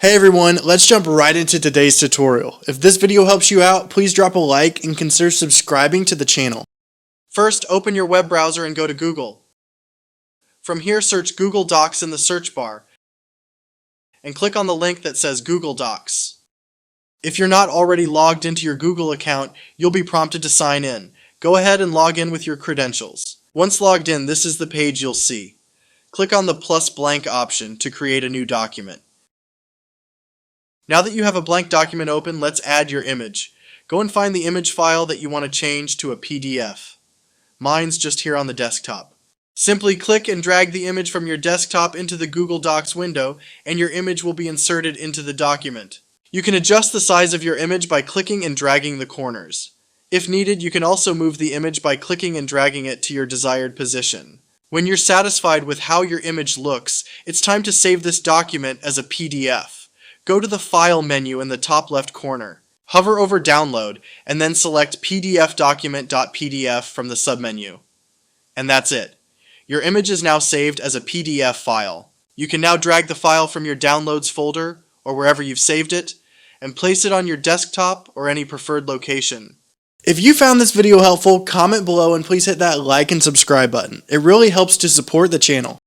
Hey everyone, let's jump right into today's tutorial. If this video helps you out, please drop a like and consider subscribing to the channel. First, open your web browser and go to Google. From here, search Google Docs in the search bar and click on the link that says Google Docs. If you're not already logged into your Google account, you'll be prompted to sign in. Go ahead and log in with your credentials. Once logged in, this is the page you'll see. Click on the plus blank option to create a new document. Now that you have a blank document open, let's add your image. Go and find the image file that you want to change to a PDF. Mine's just here on the desktop. Simply click and drag the image from your desktop into the Google Docs window, and your image will be inserted into the document. You can adjust the size of your image by clicking and dragging the corners. If needed, you can also move the image by clicking and dragging it to your desired position. When you're satisfied with how your image looks, it's time to save this document as a PDF. Go to the File menu in the top left corner. Hover over Download, and then select pdfdocument.pdf from the submenu. And that's it. Your image is now saved as a PDF file. You can now drag the file from your Downloads folder, or wherever you've saved it, and place it on your desktop or any preferred location. If you found this video helpful, comment below and please hit that like and subscribe button. It really helps to support the channel.